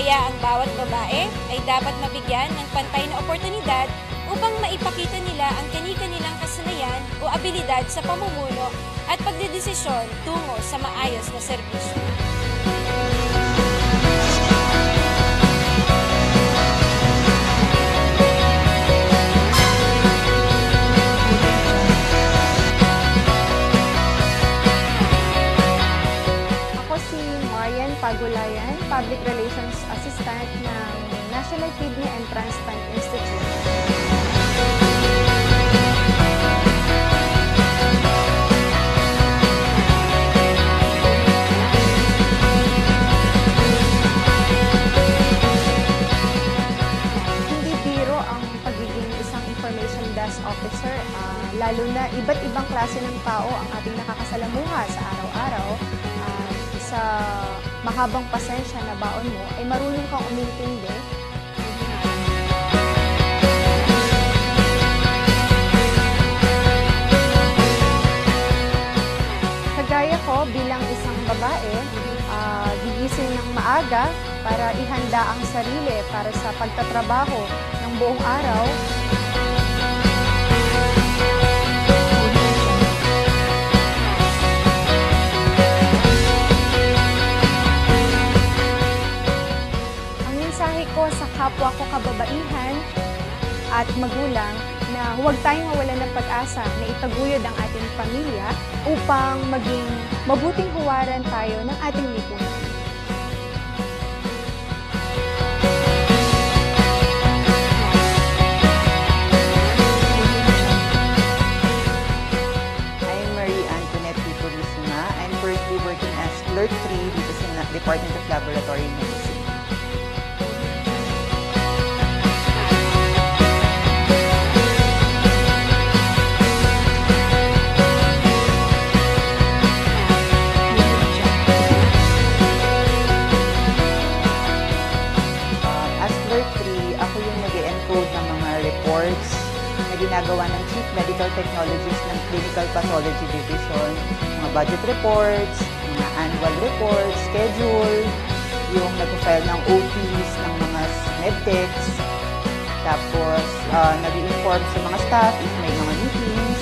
Kaya ang bawat babae ay dapat mabigyan ng pantay na oportunidad upang maipakita nila ang kani-kanilang kasanayan o abilidad sa pamumuno at pagdedesisyon tungo sa maayos na serbisyo. Ako si Marian Pagulayan, Public Relations Assistant ng National Kidney and Transplant Institute. Hindi biro ang pagiging isang information desk officer, lalo na iba't ibang klase ng tao ang ating nakakasalamuha sa araw-araw. Sa mahabang pasensya na baon mo, ay marunong kang umintindi. Kagaya ko bilang isang babae, gigising ng maaga para ihanda ang sarili para sa pagtatrabaho ng buong araw. Ko sa kapwa ko kababaihan at magulang na huwag tayong mawalan ng pag-asa na itaguyod ang ating pamilya upang maging mabuting huwaran tayo ng ating lipunan. I'm Marie Antoinette Purisima. I'm currently working as Clerk 3 dito sa Department of Laboratory Medicine. Ginagawa ng Chief Medical Technologist ng Clinical Pathology Division, mga budget reports, mga annual reports, schedule, yung nag-file ng OPs ng mga medtechs, tapos nag-inform sa mga staff if may mga meetings,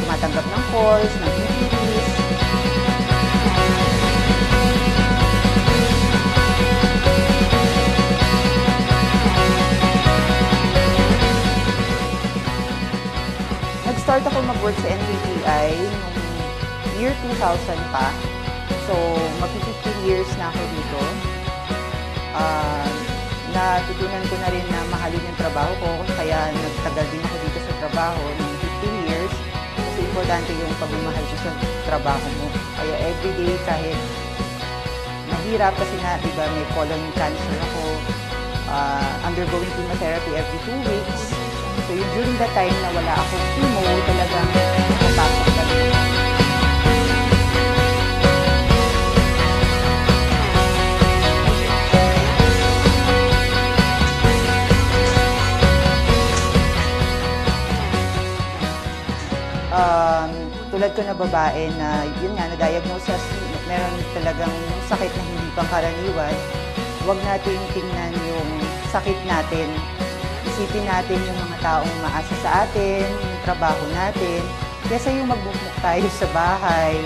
tumatanggap ng calls, ng inquiries. Nag-start ako mag-work sa NPTI noong year 2000 pa. So, mag-15 years na ako dito. Natutunan ko na rin na mahalin yung trabaho ko, kaya nagtagal din ako dito sa trabaho ng 15 years. Kasi importante yung pagmamahal ko sa trabaho mo. Kaya everyday, kahit mahirap kasi nga, diba, may colon cancer ako, undergoing chemotherapy every 2 weeks. So, yun, during that time na wala akong chemo, talagang nakapasok kami. Tulad ko na babae na, yun nga, na-diagnose, meron talagang sakit na hindi pangkaraniwan, huwag natin tingnan yung sakit natin. Isipin natin yung mga taong umaasa sa atin, yung trabaho natin, kaysa yung magbukmuk tayo sa bahay.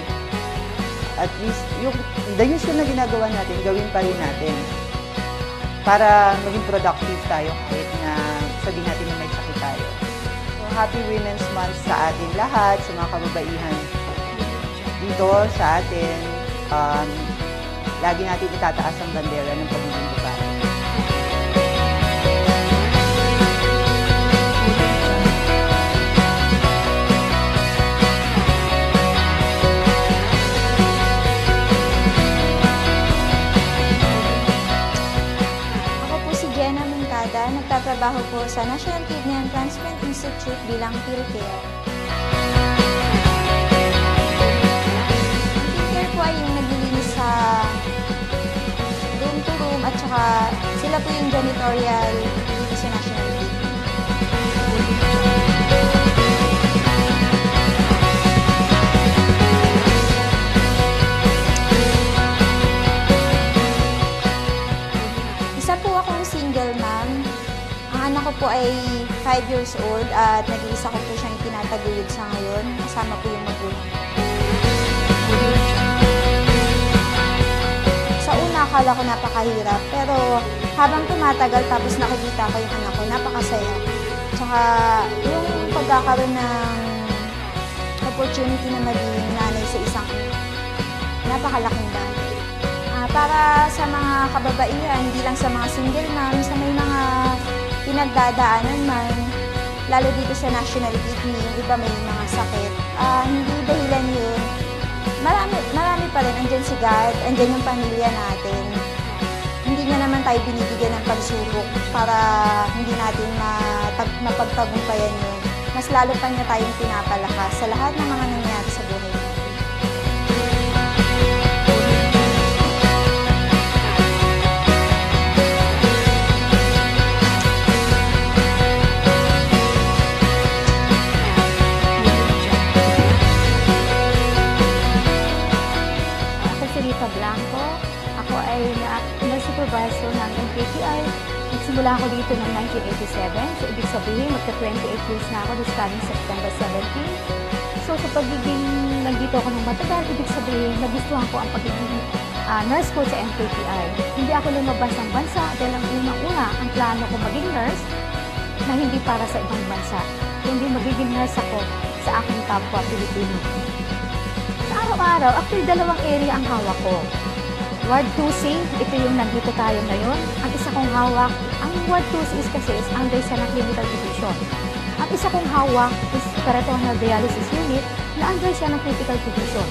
At least, yung usual na ginagawa natin, gawin pa rin natin. Para maging productive tayo kahit na sabihin natin na may sakit tayo. So, Happy Women's Month sa atin lahat, sa mga kababaihan dito sa atin. Lagi natin itataas ang bandera ng pagiging babae. Nagtatrabaho po sa National Kidney and Transplant Institute bilang PhilCare. Ang PhilCare po ay yung naglilinis sa room to room at saka sila po yung janitorial dito sa National Kidney. ay 5 years old at nag-iisa ko po siyang itinataguyod sa ngayon. Kasama po yung magulang. Sa una, akala ko napakahirap. Pero habang tumatagal tapos nakikita ko yung anak ko, napakasaya. Tsaka yung pagkakaroon ng opportunity na maging nanay sa isang napakalaking bagay. Para sa mga kababaihan, hindi lang sa mga single mom, sa may mga pinagdadaanan man, lalo dito sa national kidney, yung iba may mga sakit. Hindi dahilan yun. Marami pa rin. Andyan si God, andyan yung pamilya natin. Hindi niya naman tayo binibigyan ng pagsubok para hindi natin mapagtagumpayan yun. Mas lalo pa niya tayong pinapalakas sa lahat ng mga nangyari sa buhay natin. Blanco. Ako ay na-supervisor ng NKTI. Nagsimula ako dito noong 1987. So, ibig sabihin, magka-28 years na ako this coming September 17. So, sa pagiging nandito ako ng matagal, ibig sabihin, nagustuhan ko ang pagiging nurse ko sa NKTI. Hindi ako lumabas ng bansa dahil ang unang-una, ang plano ko maging nurse na hindi para sa ibang bansa. Hindi magiging nurse ako sa aking kapwa Pilipino. Sa araw-araw, actually, dalawang area ang hawak ko. Ward 2C, ito yung nandito tayo ngayon. Ang isa kong hawak, ang Ward 2C is kasi is under siya ng clinical division. Ang isa kong hawak is peritoneal dialysis unit na under siya ng critical division.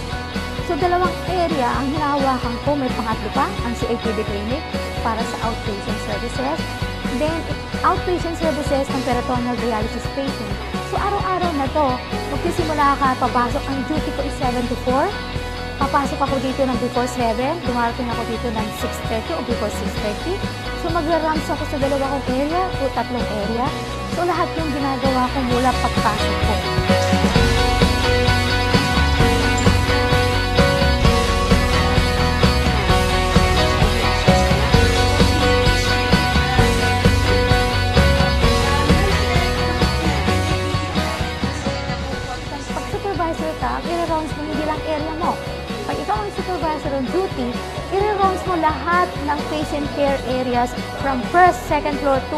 So, dalawang area ang hinahawakan ko. May pangatlo pa, ang CAPD clinic para sa outpatient services. Then, outpatient services ng peritoneal dialysis patient. So, araw-araw na to, magsisimula ka, papasok. Ang duty ko is 7 to 4. Papasok ako dito ng before 7. Dumarating ako dito ng 6:30 o before 6:30. So, magra-rounds ako sa dalawang area o tatlong area. So, lahat yung ginagawa ko mula pagpasok ko. Supervisor ka, i-rounds mo hindi lang area mo. Pag ikaw ang supervisor on duty, i-rounds mo lahat ng patient care areas from first, second floor to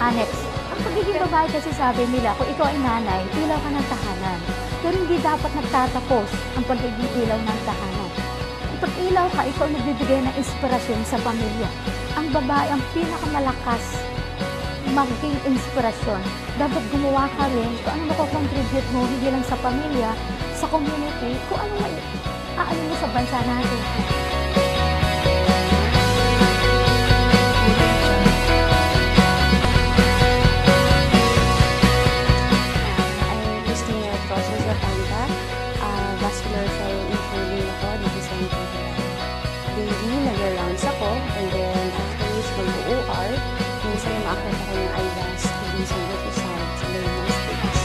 annex. Ang pagiging babae kasi sabi nila, kung ikaw ay nanay, ilaw ka ng tahanan. Pero hindi dapat nagtatapos ang pagiging ilaw ng tahanan. Pag ilaw ka, ikaw nagbibigay ng inspirasyon sa pamilya. Ang babae ang pinakamalakas maging inspirasyon. Dapat gumawa ka rin kung ano makakontribute mo, hindi lang sa pamilya, sa community, kung ano aano mo sa bansa natin. I'm Christina Process Zapanta, vascular cell including ako dito sa NKTI. Daily, nag-rounds ako, and then afterwards mag-OR, minsan na maakit ako ng IVAS to be sa side sa Leyland States.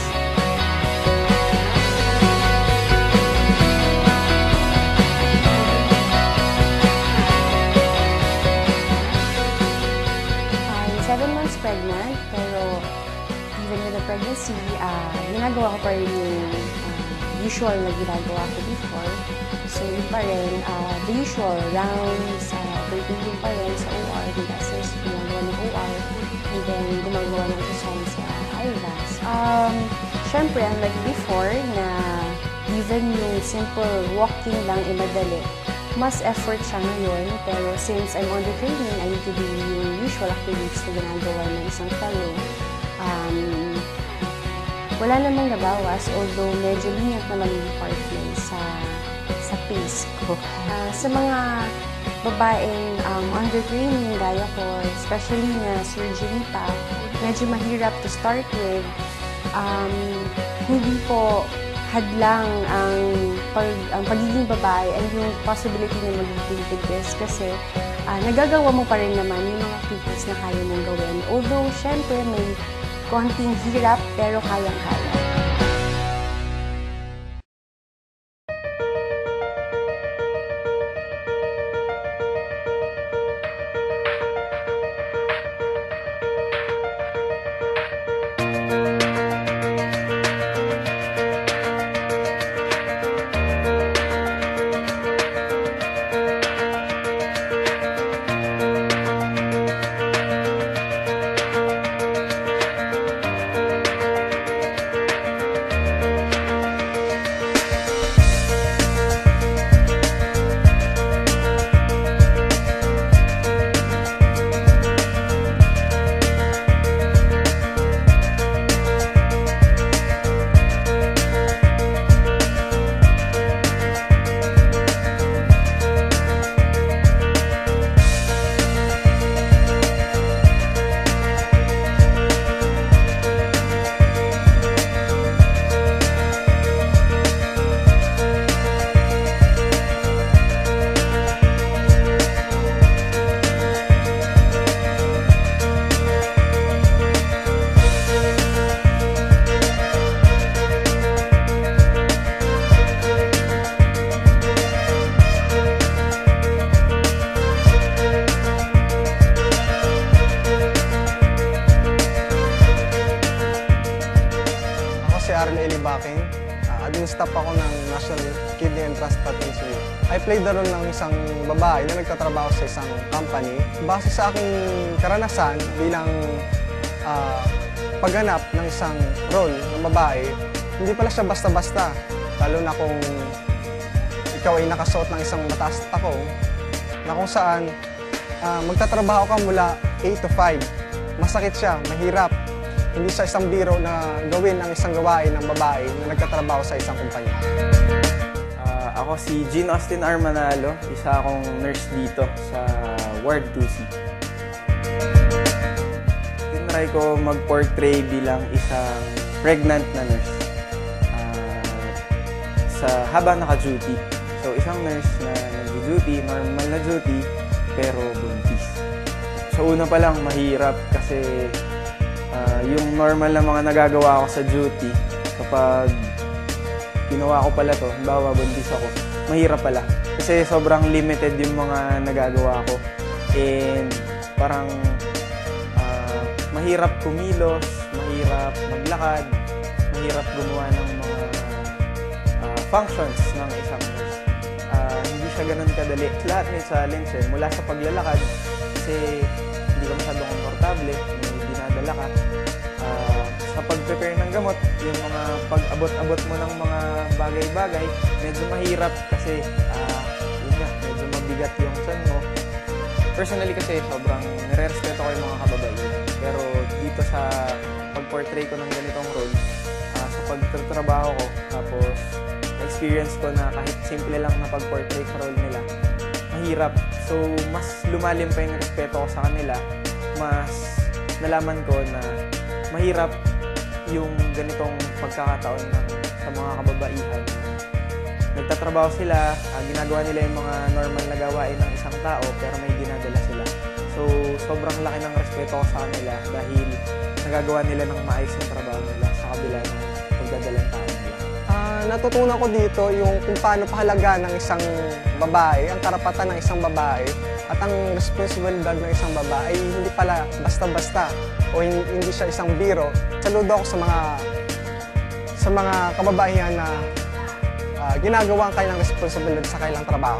I'm 7 months pregnant, pero even with the pregnancy, ginagawa ko pa rin yung usual na ginagawa ko before. So, yun pa rin, the usual rounds, birthing pa rin sa OR, nag-assist, ginagawa ng OR, and then gumagawa ng ultrasound sa IVAS. Siyempre, unlike before, na even yung simple walking lang ay madali, mas effort siya ngayon, pero since I'm on the training, I need to do yung usual activities na ginagawa ng isang fellow. Wala namang nabawas, although medyo linyat naman yung department sa pace ko. Sa mga babaeng under training gaya ko, especially na surgery pa, medyo mahirap to start with. Hindi po hadlang ang pagiging babae and yung possibility na magiging buntis kasi nagagawa mo pa rin naman yung mga activities na kaya mong gawin. Although, syempre, may konting hirap pero kayang-kaya. nursing staff ako ng National Kidney and Transplant Institute. I played the role ng isang babae na nagtatrabaho sa isang company. Base sa aking karanasan bilang pagganap ng isang role ng babae, hindi pala siya basta-basta. Lalo na kung ikaw ay nakasuot ng isang mataas na takong, na kung saan magtatrabaho ka mula 8 to 5. Masakit siya, mahirap. Hindi siya isang biro na gawin ang isang gawain ng babae na nagtatrabaho sa isang kumpanya. Ako si Jean Austin R. Manalo, isa akong nurse dito sa Ward 2C. Tinry ko mag-portray bilang isang pregnant na nurse habang naka-duty. So isang nurse na nag-duty, normal na duty, pero buntis. So una pa lang mahirap kasi yung normal na mga nagagawa ko sa duty, kapag ginawa ko pala to, halimbawa buntis ako, mahirap pala. Kasi sobrang limited yung mga nagagawa ko. And parang mahirap kumilos, mahirap maglakad, mahirap gumawa ng mga functions ng isang nurse. Hindi siya ganun kadali. Lahat may challenge mula sa paglalakad, kasi hindi ka masyadong komportable, may dinadala ka. Sa pag-prepare ng gamot, yung mga pag-abot-abot mo ng mga bagay-bagay, medyo mahirap kasi yun nga, medyo mabigat yung son mo. Personally kasi sobrang nire-respeto ko yung mga kababaihan. Pero dito sa pag-portray ko ng ganitong role, sa pagtatrabaho ko, tapos na-experience ko na kahit simple lang na pag-portray sa role nila, mahirap. So, mas lumalim pa yung respeto ko sa kanila, mas nalaman ko na mahirap yung ganitong pagkakataon sa mga kababaihan. Nagtatrabaho sila, ginagawa nila yung mga normal na gawain ng isang tao, pero may dinadala sila. So, sobrang laki ng respeto ko sa kanila dahil nagagawa nila ng maayos yung trabaho nila sa kabila ng pagdadalang tao nila. Natutunan ko dito yung kung paano pahalaga ng isang babae, ang karapatan ng isang babae, at ang responsibilidad ng isang babae ay hindi pala basta-basta o hindi siya isang biro. Saludo ako sa mga kababaihan na ginagawa ang kanilang responsibilidad sa kanilang trabaho.